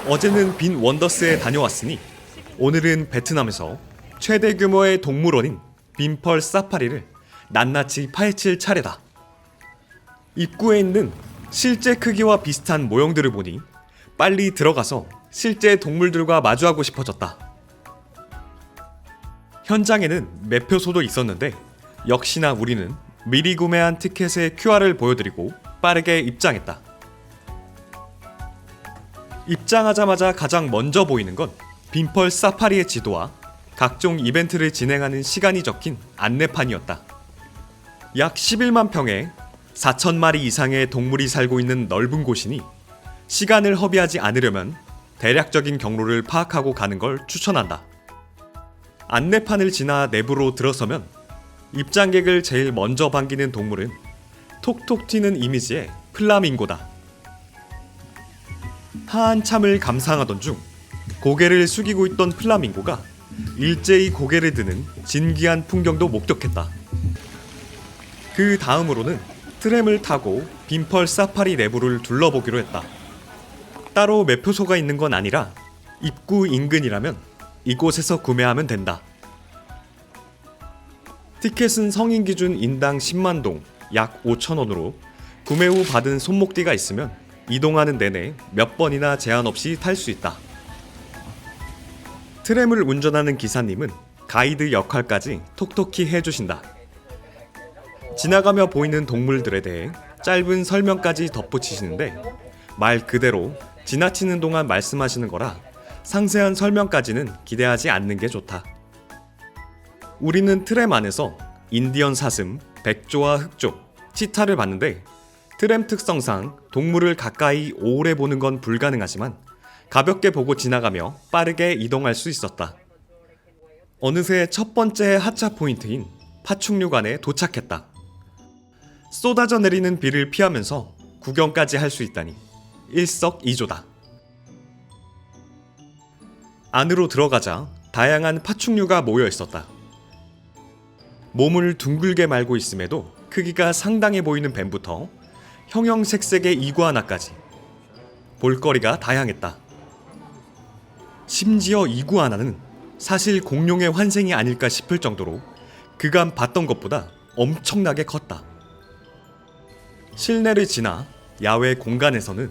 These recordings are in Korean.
어제는 빈 원더스에 다녀왔으니 오늘은 베트남에서 최대 규모의 동물원인 빈펄 사파리를 낱낱이 파헤칠 차례다. 입구에 있는 실제 크기와 비슷한 모형들을 보니 빨리 들어가서 실제 동물들과 마주하고 싶어졌다. 현장에는 매표소도 있었는데 역시나 우리는 미리 구매한 티켓의 QR을 보여드리고 빠르게 입장했다. 입장하자마자 가장 먼저 보이는 건 빈펄 사파리의 지도와 각종 이벤트를 진행하는 시간이 적힌 안내판이었다. 약 11만 평에 4,000마리 이상의 동물이 살고 있는 넓은 곳이니 시간을 허비하지 않으려면 대략적인 경로를 파악하고 가는 걸 추천한다. 안내판을 지나 내부로 들어서면 입장객을 제일 먼저 반기는 동물은 톡톡 튀는 이미지의 플라밍고다. 한참을 감상하던 중 고개를 숙이고 있던 플라밍고가 일제히 고개를 드는 진기한 풍경도 목격했다. 그 다음으로는 트램을 타고 빈펄 사파리 내부를 둘러보기로 했다. 따로 매표소가 있는 건 아니라 입구 인근이라면 이곳에서 구매하면 된다. 티켓은 성인 기준 인당 10만 동, 약 5,000원으로 구매 후 받은 손목띠가 있으면 이동하는 내내 몇 번이나 제한 없이 탈 수 있다. 트램을 운전하는 기사님은 가이드 역할까지 톡톡히 해주신다. 지나가며 보이는 동물들에 대해 짧은 설명까지 덧붙이시는데 말 그대로 지나치는 동안 말씀하시는 거라 상세한 설명까지는 기대하지 않는 게 좋다. 우리는 트램 안에서 인디언 사슴, 백조와 흑조, 치타를 봤는데 트램 특성상 동물을 가까이 오래 보는 건 불가능하지만 가볍게 보고 지나가며 빠르게 이동할 수 있었다. 어느새 첫 번째 하차 포인트인 파충류관에 도착했다. 쏟아져 내리는 비를 피하면서 구경까지 할 수 있다니 일석이조다. 안으로 들어가자 다양한 파충류가 모여 있었다. 몸을 둥글게 말고 있음에도 크기가 상당해 보이는 뱀부터 형형색색의 이구아나까지 볼거리가 다양했다. 심지어 이구아나는 사실 공룡의 환생이 아닐까 싶을 정도로 그간 봤던 것보다 엄청나게 컸다. 실내를 지나 야외 공간에서는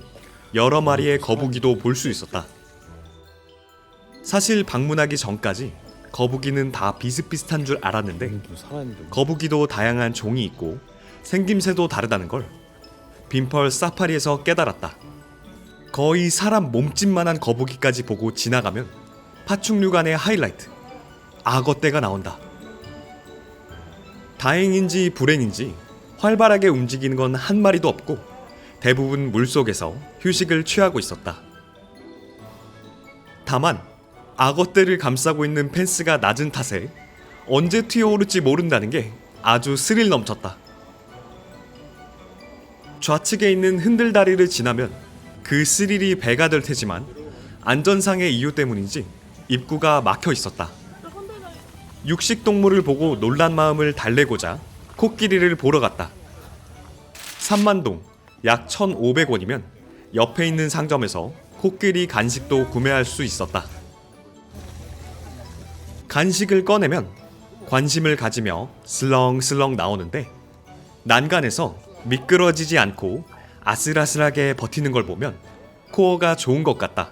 여러 마리의 거북이도 볼 수 있었다. 사실 방문하기 전까지 거북이는 다 비슷비슷한 줄 알았는데 거북이도 다양한 종이 있고 생김새도 다르다는 걸 빈펄 사파리에서 깨달았다. 거의 사람 몸집만한 거북이까지 보고 지나가면 파충류관의 하이라이트, 악어떼가 나온다. 다행인지 불행인지 활발하게 움직이는 건 한 마리도 없고 대부분 물속에서 휴식을 취하고 있었다. 다만 악어떼를 감싸고 있는 펜스가 낮은 탓에 언제 튀어오를지 모른다는 게 아주 스릴 넘쳤다. 좌측에 있는 흔들다리를 지나면 그 스릴이 배가 될 테지만 안전상의 이유 때문인지 입구가 막혀 있었다. 육식동물을 보고 놀란 마음을 달래고자 코끼리를 보러 갔다. 3만 동, 약 1,500원이면 옆에 있는 상점에서 코끼리 간식도 구매할 수 있었다. 간식을 꺼내면 관심을 가지며 슬렁슬렁 나오는데 난간에서 미끄러지지 않고 아슬아슬하게 버티는 걸 보면 코어가 좋은 것 같다.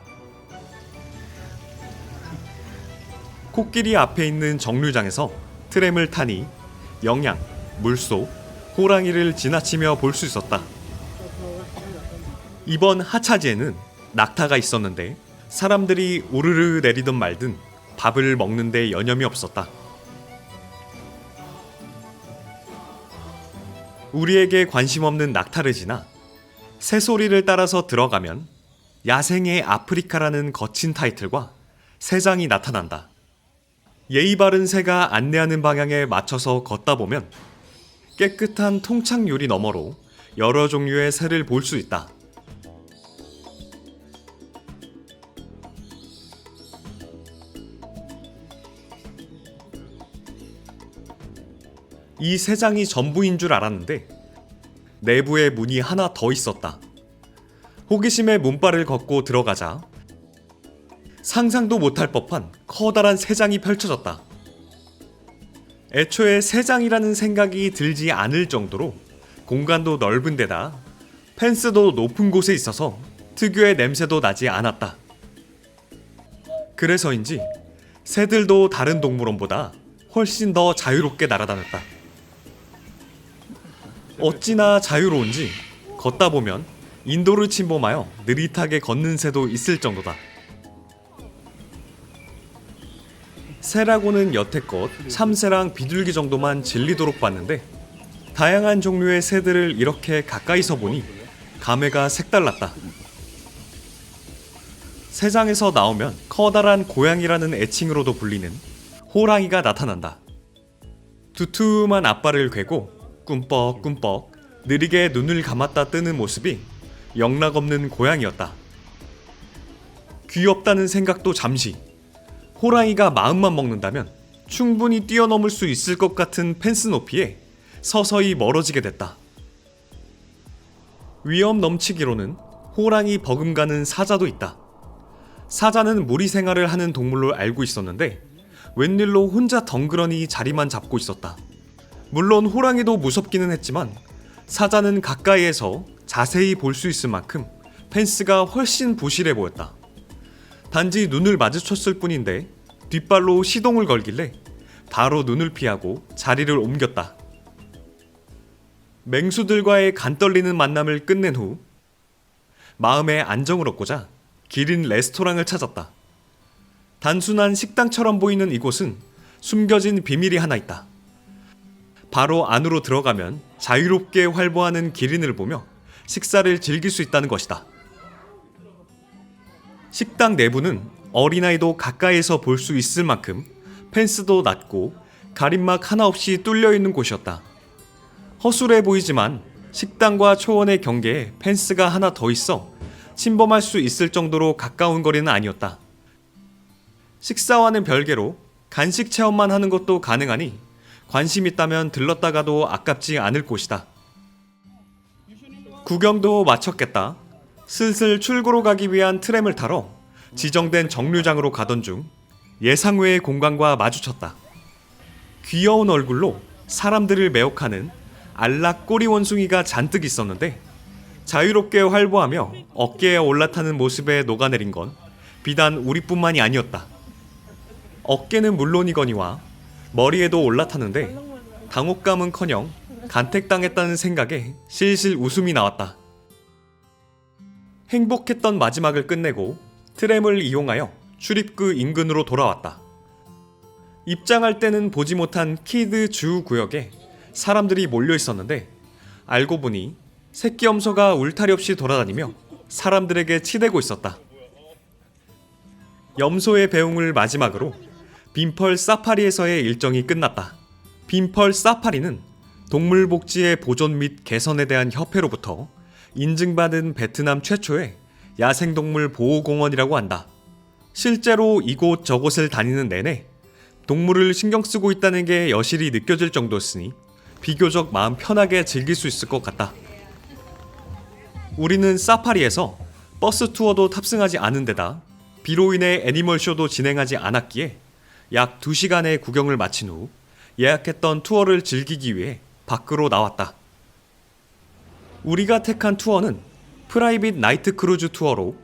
코끼리 앞에 있는 정류장에서 트램을 타니 영양, 물소, 호랑이를 지나치며 볼 수 있었다. 이번 하차지에는 낙타가 있었는데 사람들이 우르르 내리든 말든 밥을 먹는데 여념이 없었다. 우리에게 관심 없는 낙타를 지나 새소리를 따라서 들어가면 야생의 아프리카라는 거친 타이틀과 새 장이 나타난다. 예의 바른 새가 안내하는 방향에 맞춰서 걷다 보면 깨끗한 통창 유리 너머로 여러 종류의 새를 볼 수 있다. 이 세 장이 전부인 줄 알았는데 내부에 문이 하나 더 있었다. 호기심에 문발을 걷고 들어가자 상상도 못할 법한 커다란 새장이 펼쳐졌다. 애초에 새장이라는 생각이 들지 않을 정도로 공간도 넓은 데다 펜스도 높은 곳에 있어서 특유의 냄새도 나지 않았다. 그래서인지 새들도 다른 동물원보다 훨씬 더 자유롭게 날아다녔다. 어찌나 자유로운지 걷다 보면 인도를 침범하여 느릿하게 걷는 새도 있을 정도다. 새라고는 여태껏 참새랑 비둘기 정도만 질리도록 봤는데 다양한 종류의 새들을 이렇게 가까이서 보니 감회가 색달랐다. 새장에서 나오면 커다란 고양이라는 애칭으로도 불리는 호랑이가 나타난다. 두툼한 앞발을 괴고 꿈뻑꿈뻑 느리게 눈을 감았다 뜨는 모습이 영락없는 고양이였다. 귀엽다는 생각도 잠시, 호랑이가 마음만 먹는다면 충분히 뛰어넘을 수 있을 것 같은 펜스 높이에 서서히 멀어지게 됐다. 위험 넘치기로는 호랑이 버금가는 사자도 있다. 사자는 무리 생활을 하는 동물로 알고 있었는데 웬일로 혼자 덩그러니 자리만 잡고 있었다. 물론 호랑이도 무섭기는 했지만 사자는 가까이에서 자세히 볼 수 있을 만큼 펜스가 훨씬 부실해 보였다. 단지 눈을 마주쳤을 뿐인데 뒷발로 시동을 걸길래 바로 눈을 피하고 자리를 옮겼다. 맹수들과의 간 떨리는 만남을 끝낸 후 마음의 안정을 얻고자 기린 레스토랑을 찾았다. 단순한 식당처럼 보이는 이곳은 숨겨진 비밀이 하나 있다. 바로 안으로 들어가면 자유롭게 활보하는 기린을 보며 식사를 즐길 수 있다는 것이다. 식당 내부는 어린아이도 가까이에서 볼 수 있을 만큼 펜스도 낮고 가림막 하나 없이 뚫려 있는 곳이었다. 허술해 보이지만 식당과 초원의 경계에 펜스가 하나 더 있어 침범할 수 있을 정도로 가까운 거리는 아니었다. 식사와는 별개로 간식 체험만 하는 것도 가능하니 관심 있다면 들렀다가도 아깝지 않을 곳이다. 구경도 마쳤겠다. 슬슬 출구로 가기 위한 트램을 타러 지정된 정류장으로 가던 중 예상외의 공간과 마주쳤다. 귀여운 얼굴로 사람들을 매혹하는 안락 꼬리 원숭이가 잔뜩 있었는데 자유롭게 활보하며 어깨에 올라타는 모습에 녹아내린 건 비단 우리뿐만이 아니었다. 어깨는 물론이거니와 머리에도 올라타는데 당혹감은커녕 간택당했다는 생각에 실실 웃음이 나왔다. 행복했던 마지막을 끝내고 트램을 이용하여 출입구 인근으로 돌아왔다. 입장할 때는 보지 못한 키드 주 구역에 사람들이 몰려 있었는데 알고 보니 새끼 염소가 울타리 없이 돌아다니며 사람들에게 치대고 있었다. 염소의 배웅을 마지막으로 빈펄 사파리에서의 일정이 끝났다. 빈펄 사파리는 동물복지의 보존 및 개선에 대한 협회로부터 인증받은 베트남 최초의 야생동물 보호공원이라고 한다. 실제로 이곳 저곳을 다니는 내내 동물을 신경 쓰고 있다는 게 여실히 느껴질 정도였으니 비교적 마음 편하게 즐길 수 있을 것 같다. 우리는 사파리에서 버스 투어도 탑승하지 않은 데다 비로 인해 애니멀쇼도 진행하지 않았기에 약 2시간의 구경을 마친 후 예약했던 투어를 즐기기 위해 밖으로 나왔다. 우리가 택한 투어는 프라이빗 나이트 크루즈 투어로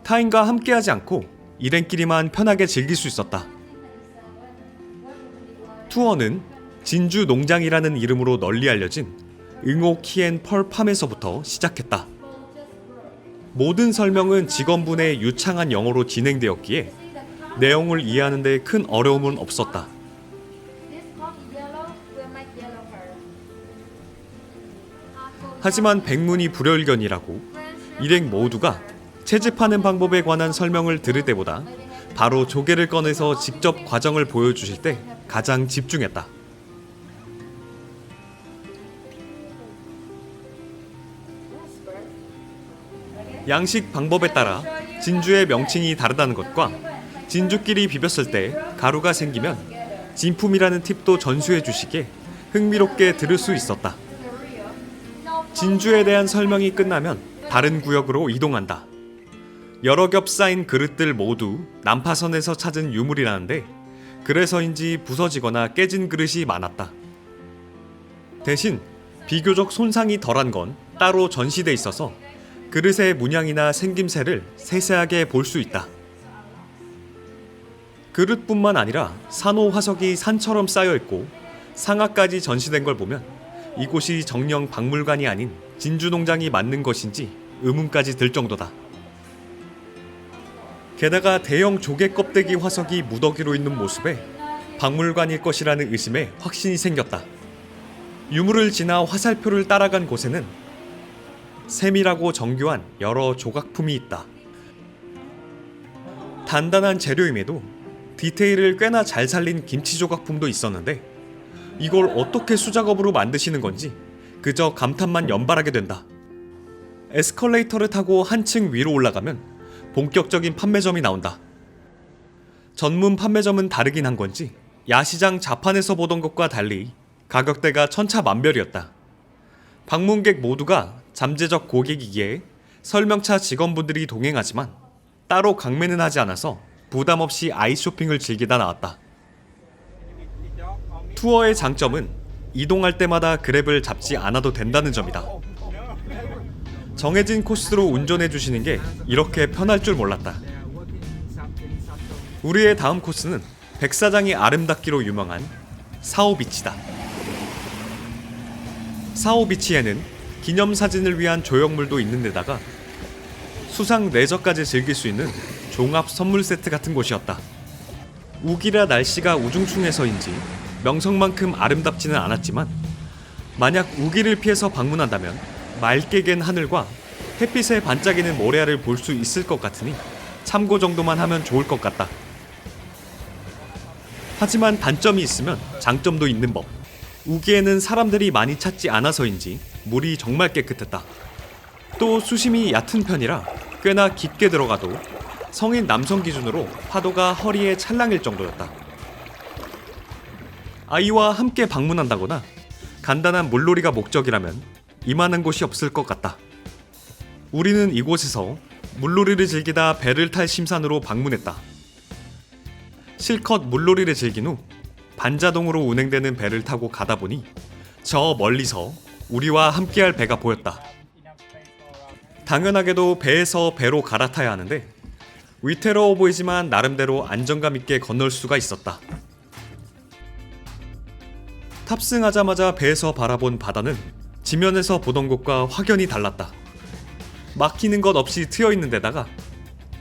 타인과 함께하지 않고 일행끼리만 편하게 즐길 수 있었다. 투어는 진주 농장이라는 이름으로 널리 알려진 응호 키앤펄 팜에서부터 시작했다. 모든 설명은 직원분의 유창한 영어로 진행되었기에 내용을 이해하는 데 큰 어려움은 없었다. 하지만 백문이 불여일견이라고 일행 모두가 채집하는 방법에 관한 설명을 들을 때보다 바로 조개를 꺼내서 직접 과정을 보여주실 때 가장 집중했다. 양식 방법에 따라 진주의 명칭이 다르다는 것과 진주끼리 비볐을 때 가루가 생기면 진품이라는 팁도 전수해 주시기에 흥미롭게 들을 수 있었다. 진주에 대한 설명이 끝나면 다른 구역으로 이동한다. 여러 겹 쌓인 그릇들 모두 난파선에서 찾은 유물이라는데 그래서인지 부서지거나 깨진 그릇이 많았다. 대신 비교적 손상이 덜한 건 따로 전시돼 있어서 그릇의 문양이나 생김새를 세세하게 볼 수 있다. 그릇뿐만 아니라 산호 화석이 산처럼 쌓여 있고 상아까지 전시된 걸 보면 이곳이 정령 박물관이 아닌 진주농장이 맞는 것인지 의문까지 들 정도다. 게다가 대형 조개 껍데기 화석이 무더기로 있는 모습에 박물관일 것이라는 의심에 확신이 생겼다. 유물을 지나 화살표를 따라간 곳에는 세밀하고 정교한 여러 조각품이 있다. 단단한 재료임에도 디테일을 꽤나 잘 살린 김치 조각품도 있었는데 이걸 어떻게 수작업으로 만드시는 건지 그저 감탄만 연발하게 된다. 에스컬레이터를 타고 한층 위로 올라가면 본격적인 판매점이 나온다. 전문 판매점은 다르긴 한 건지 야시장 자판에서 보던 것과 달리 가격대가 천차만별이었다. 방문객 모두가 잠재적 고객이기에 설명차 직원분들이 동행하지만 따로 강매는 하지 않아서 부담 없이 아이 쇼핑을 즐기다 나왔다. 투어의 장점은 이동할 때마다 그랩을 잡지 않아도 된다는 점이다. 정해진 코스로 운전해 주시는 게 이렇게 편할 줄 몰랐다. 우리의 다음 코스는 백사장이 아름답기로 유명한 사오비치다. 사오비치에는 기념사진을 위한 조형물도 있는 데다가 수상 레저까지 즐길 수 있는 종합 선물 세트 같은 곳이었다. 우기라 날씨가 우중충해서인지 명성만큼 아름답지는 않았지만 만약 우기를 피해서 방문한다면 맑게 갠 하늘과 햇빛에 반짝이는 모래알을 볼 수 있을 것 같으니 참고 정도만 하면 좋을 것 같다. 하지만 단점이 있으면 장점도 있는 법. 우기에는 사람들이 많이 찾지 않아서인지 물이 정말 깨끗했다. 또 수심이 얕은 편이라 꽤나 깊게 들어가도 성인 남성 기준으로 파도가 허리에 찰랑일 정도였다. 아이와 함께 방문한다거나 간단한 물놀이가 목적이라면 이만한 곳이 없을 것 같다. 우리는 이곳에서 물놀이를 즐기다 배를 탈 심산으로 방문했다. 실컷 물놀이를 즐긴 후 반자동으로 운행되는 배를 타고 가다 보니 저 멀리서 우리와 함께할 배가 보였다. 당연하게도 배에서 배로 갈아타야 하는데 위태로워 보이지만 나름대로 안정감 있게 건널 수가 있었다. 탑승하자마자 배에서 바라본 바다는 지면에서 보던 곳과 확연히 달랐다. 막히는 것 없이 트여있는 데다가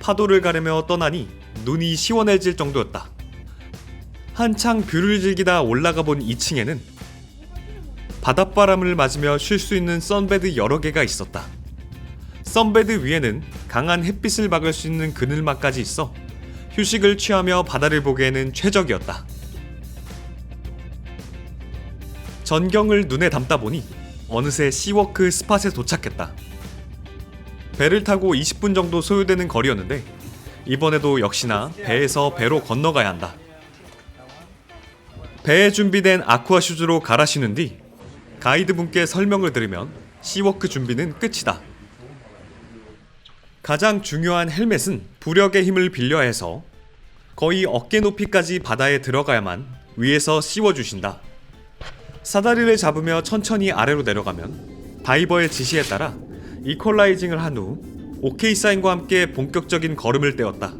파도를 가르며 떠나니 눈이 시원해질 정도였다. 한창 뷰를 즐기다 올라가 본 2층에는 바닷바람을 맞으며 쉴 수 있는 선베드 여러 개가 있었다. 선베드 위에는 강한 햇빛을 막을 수 있는 그늘막까지 있어 휴식을 취하며 바다를 보기에는 최적이었다. 전경을 눈에 담다 보니 어느새 시워크 스팟에 도착했다. 배를 타고 20분 정도 소요되는 거리였는데 이번에도 역시나 배에서 배로 건너가야 한다. 배에 준비된 아쿠아 슈즈로 갈아 신은 뒤 가이드분께 설명을 들으면 시워크 준비는 끝이다. 가장 중요한 헬멧은 부력의 힘을 빌려야 해서 거의 어깨 높이까지 바다에 들어가야만 위에서 씌워주신다. 사다리를 잡으며 천천히 아래로 내려가면 다이버의 지시에 따라 이퀄라이징을 한 후 OK 사인과 함께 본격적인 걸음을 떼었다.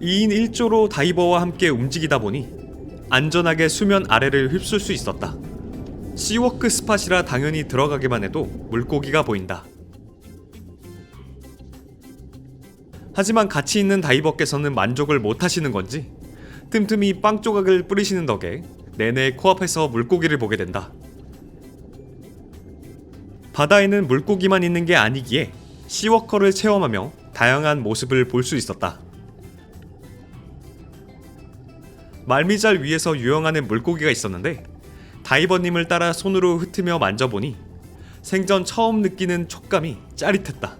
(2인 1조로) 다이버와 함께 움직이다 보니 안전하게 수면 아래를 휩쓸 수 있었다. 시워크 스팟이라 당연히 들어가기만 해도 물고기가 보인다. 하지만 같이 있는 다이버께서는 만족을 못하시는 건지 틈틈이 빵 조각을 뿌리시는 덕에 내내 코앞에서 물고기를 보게 된다. 바다에는 물고기만 있는 게 아니기에 시워커를 체험하며 다양한 모습을 볼 수 있었다. 말미잘 위에서 유영하는 물고기가 있었는데 다이버님을 따라 손으로 흩으며 만져보니 생전 처음 느끼는 촉감이 짜릿했다.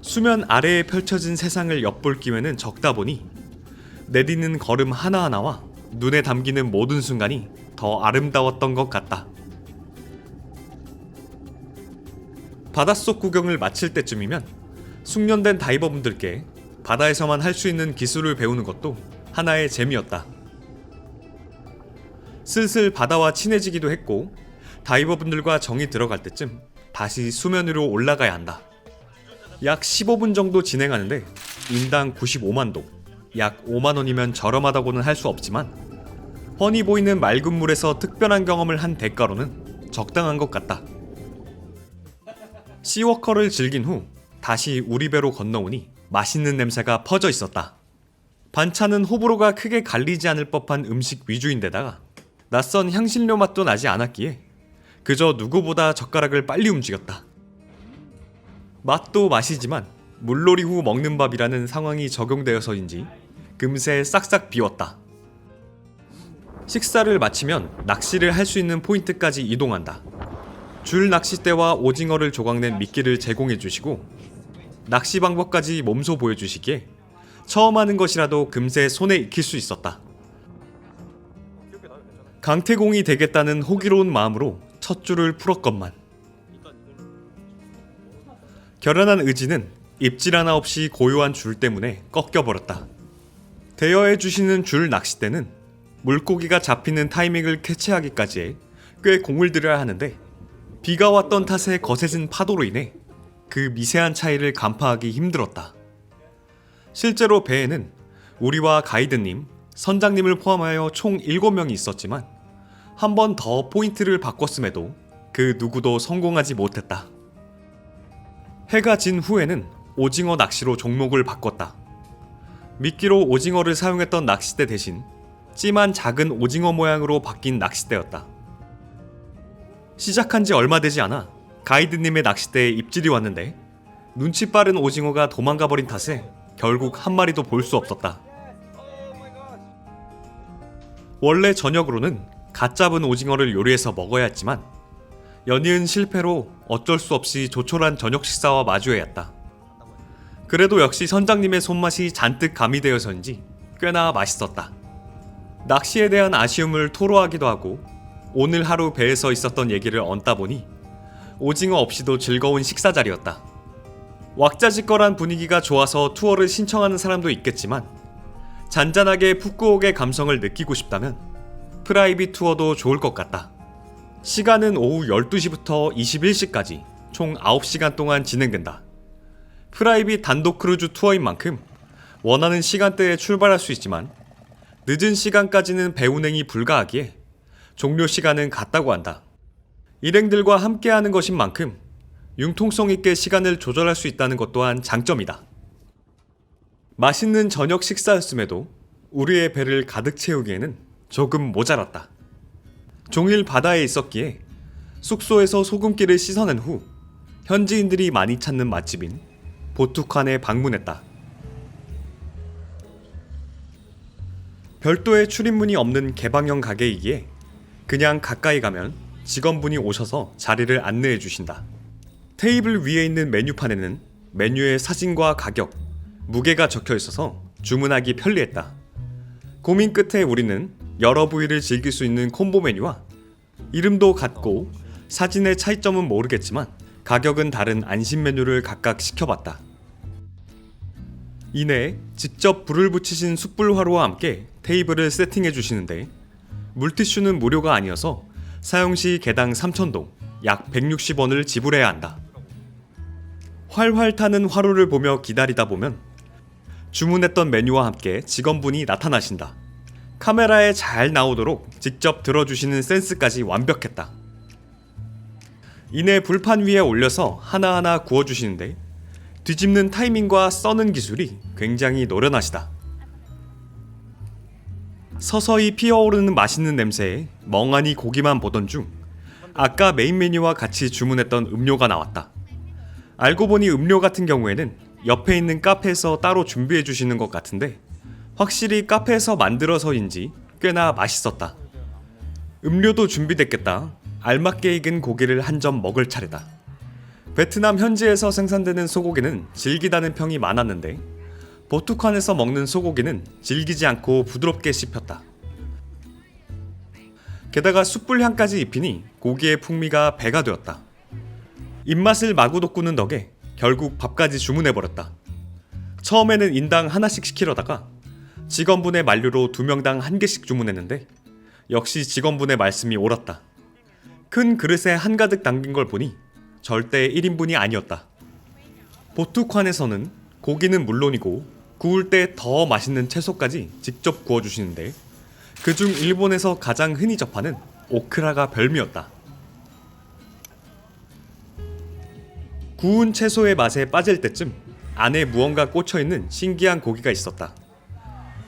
수면 아래에 펼쳐진 세상을 엿볼 기회는 적다 보니 내딛는 걸음 하나하나와 눈에 담기는 모든 순간이 더 아름다웠던 것 같다. 바닷속 구경을 마칠 때쯤이면 숙련된 다이버분들께 바다에서만 할 수 있는 기술을 배우는 것도 하나의 재미였다. 슬슬 바다와 친해지기도 했고 다이버분들과 정이 들어갈 때쯤 다시 수면 위로 올라가야 한다. 약 15분 정도 진행하는데 인당 95만 동, 약 5만 원이면 저렴하다고는 할 수 없지만 훤히 보이는 맑은 물에서 특별한 경험을 한 대가로는 적당한 것 같다. 시워커를 즐긴 후 다시 우리 배로 건너오니 맛있는 냄새가 퍼져 있었다. 반찬은 호불호가 크게 갈리지 않을 법한 음식 위주인데다가 낯선 향신료 맛도 나지 않았기에 그저 누구보다 젓가락을 빨리 움직였다. 맛도 맛이지만 물놀이 후 먹는 밥이라는 상황이 적용되어서인지 금세 싹싹 비웠다. 식사를 마치면 낚시를 할 수 있는 포인트까지 이동한다. 줄 낚싯대와 오징어를 조각낸 미끼를 제공해 주시고 낚시 방법까지 몸소 보여주시기에 처음 하는 것이라도 금세 손에 익힐 수 있었다. 강태공이 되겠다는 호기로운 마음으로 첫 줄을 풀었건만 결연한 의지는 입질 하나 없이 고요한 줄 때문에 꺾여버렸다. 대여해 주시는 줄 낚싯대는 물고기가 잡히는 타이밍을 캐치하기까지에 꽤 공을 들여야 하는데 비가 왔던 탓에 거세진 파도로 인해 그 미세한 차이를 간파하기 힘들었다. 실제로 배에는 우리와 가이드님, 선장님을 포함하여 총 7명이 있었지만 한 번 더 포인트를 바꿨음에도 그 누구도 성공하지 못했다. 해가 진 후에는 오징어 낚시로 종목을 바꿨다. 미끼로 오징어를 사용했던 낚싯대 대신 찜한 작은 오징어 모양으로 바뀐 낚싯대였다. 시작한 지 얼마 되지 않아 가이드님의 낚싯대에 입질이 왔는데 눈치 빠른 오징어가 도망가 버린 탓에 결국 한 마리도 볼 수 없었다. 원래 저녁으로는 갓 잡은 오징어를 요리해서 먹어야 했지만 연이은 실패로 어쩔 수 없이 조촐한 저녁 식사와 마주해야 했다. 그래도 역시 선장님의 손맛이 잔뜩 가미되어서인지 꽤나 맛있었다. 낚시에 대한 아쉬움을 토로하기도 하고 오늘 하루 배에서 있었던 얘기를 얹다 보니 오징어 없이도 즐거운 식사 자리였다. 왁자지껄한 분위기가 좋아서 투어를 신청하는 사람도 있겠지만 잔잔하게 푸꾸옥의 감성을 느끼고 싶다면 프라이빗 투어도 좋을 것 같다. 시간은 오후 12시부터 21시까지 총 9시간 동안 진행된다. 프라이빗 단독 크루즈 투어인 만큼 원하는 시간대에 출발할 수 있지만 늦은 시간까지는 배 운행이 불가하기에 종료 시간은 같다고 한다. 일행들과 함께하는 것인 만큼 융통성 있게 시간을 조절할 수 있다는 것 또한 장점이다. 맛있는 저녁 식사였음에도 우리의 배를 가득 채우기에는 조금 모자랐다. 종일 바다에 있었기에 숙소에서 소금기를 씻어낸 후 현지인들이 많이 찾는 맛집인 보투칸에 방문했다. 별도의 출입문이 없는 개방형 가게이기에 그냥 가까이 가면 직원분이 오셔서 자리를 안내해 주신다. 테이블 위에 있는 메뉴판에는 메뉴의 사진과 가격, 무게가 적혀 있어서 주문하기 편리했다. 고민 끝에 우리는 여러 부위를 즐길 수 있는 콤보 메뉴와 이름도 같고 사진의 차이점은 모르겠지만 가격은 다른 안심 메뉴를 각각 시켜봤다. 이내 직접 불을 붙이신 숯불화로와 함께 테이블을 세팅해 주시는데 물티슈는 무료가 아니어서 사용시 개당 3,000동, 약 160원을 지불해야 한다. 활활 타는 화로를 보며 기다리다 보면 주문했던 메뉴와 함께 직원분이 나타나신다. 카메라에 잘 나오도록 직접 들어주시는 센스까지 완벽했다. 이내 불판 위에 올려서 하나하나 구워주시는데 뒤집는 타이밍과 써는 기술이 굉장히 노련하시다. 서서히 피어오르는 맛있는 냄새에 멍하니 고기만 보던 중 아까 메인 메뉴와 같이 주문했던 음료가 나왔다. 알고 보니 음료 같은 경우에는 옆에 있는 카페에서 따로 준비해 주시는 것 같은데 확실히 카페에서 만들어서인지 꽤나 맛있었다. 음료도 준비됐겠다. 알맞게 익은 고기를 한 점 먹을 차례다. 베트남 현지에서 생산되는 소고기는 질기다는 평이 많았는데 보투칸에서 먹는 소고기는 질기지 않고 부드럽게 씹혔다. 게다가 숯불향까지 입히니 고기의 풍미가 배가 되었다. 입맛을 마구 돋구는 덕에 결국 밥까지 주문해버렸다. 처음에는 인당 하나씩 시키려다가 직원분의 만류로 2명당 1개씩 주문했는데 역시 직원분의 말씀이 옳았다. 큰 그릇에 한가득 담긴 걸 보니 절대 1인분이 아니었다. 보투칸에서는 고기는 물론이고 구울 때 더 맛있는 채소까지 직접 구워주시는데 그중 일본에서 가장 흔히 접하는 오크라가 별미였다. 구운 채소의 맛에 빠질 때쯤 안에 무언가 꽂혀있는 신기한 고기가 있었다.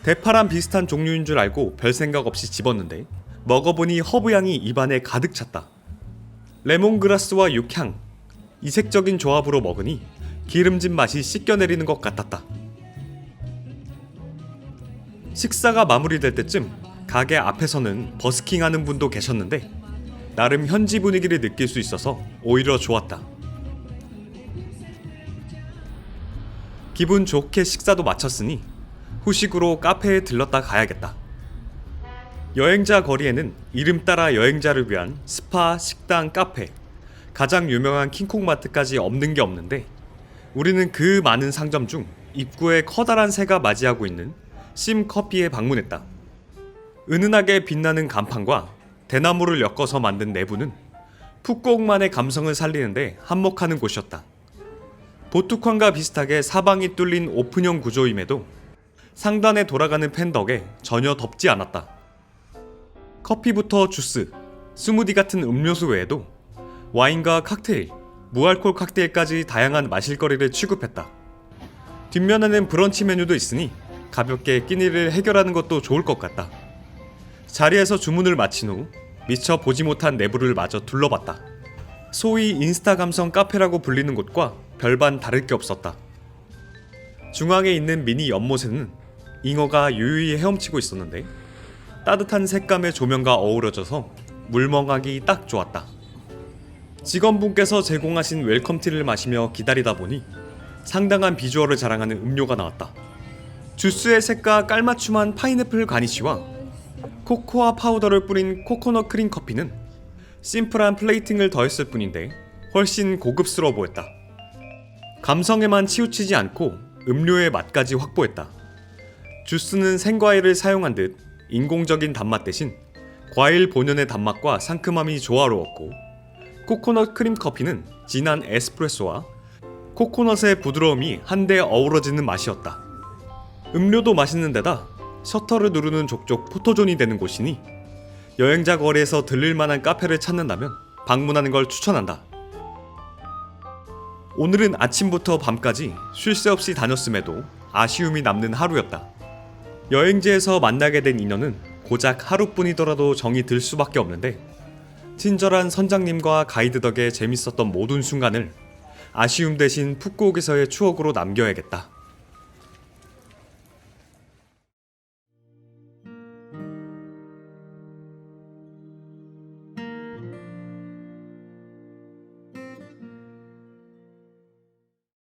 대파랑 비슷한 종류인 줄 알고 별 생각 없이 집었는데 먹어보니 허브향이 입안에 가득 찼다. 레몬그라스와 육향, 이색적인 조합으로 먹으니 기름진 맛이 씻겨내리는 것 같았다. 식사가 마무리될 때쯤 가게 앞에서는 버스킹하는 분도 계셨는데 나름 현지 분위기를 느낄 수 있어서 오히려 좋았다. 기분 좋게 식사도 마쳤으니 후식으로 카페에 들렀다 가야겠다. 여행자 거리에는 이름 따라 여행자를 위한 스파, 식당, 카페, 가장 유명한 킹콩마트까지 없는 게 없는데 우리는 그 많은 상점 중 입구에 커다란 새가 맞이하고 있는 심커피에 방문했다. 은은하게 빛나는 간판과 대나무를 엮어서 만든 내부는 푸꾸옥만의 감성을 살리는데 한몫하는 곳이었다. 보투칸과 비슷하게 사방이 뚫린 오픈형 구조임에도 상단에 돌아가는 팬 덕에 전혀 덥지 않았다. 커피부터 주스, 스무디 같은 음료수 외에도 와인과 칵테일, 무알콜 칵테일까지 다양한 마실거리를 취급했다. 뒷면에는 브런치 메뉴도 있으니 가볍게 끼니를 해결하는 것도 좋을 것 같다. 자리에서 주문을 마친 후 미처 보지 못한 내부를 마저 둘러봤다. 소위 인스타 감성 카페라고 불리는 곳과 별반 다를 게 없었다. 중앙에 있는 미니 연못에는 잉어가 유유히 헤엄치고 있었는데 따뜻한 색감의 조명과 어우러져서 물멍하기 딱 좋았다. 직원분께서 제공하신 웰컴티를 마시며 기다리다 보니 상당한 비주얼을 자랑하는 음료가 나왔다. 주스의 색과 깔맞춤한 파인애플 가니쉬와 코코아 파우더를 뿌린 코코넛 크림 커피는 심플한 플레이팅을 더했을 뿐인데 훨씬 고급스러워 보였다. 감성에만 치우치지 않고 음료의 맛까지 확보했다. 주스는 생과일을 사용한 듯 인공적인 단맛 대신 과일 본연의 단맛과 상큼함이 조화로웠고 코코넛 크림 커피는 진한 에스프레소와 코코넛의 부드러움이 한데 어우러지는 맛이었다. 음료도 맛있는 데다 셔터를 누르는 족족 포토존이 되는 곳이니 여행자 거리에서 들릴만한 카페를 찾는다면 방문하는 걸 추천한다. 오늘은 아침부터 밤까지 쉴 새 없이 다녔음에도 아쉬움이 남는 하루였다. 여행지에서 만나게 된 인연은 고작 하루뿐이더라도 정이 들 수밖에 없는데 친절한 선장님과 가이드 덕에 재밌었던 모든 순간을 아쉬움 대신 푸꾸옥에서의 추억으로 남겨야겠다.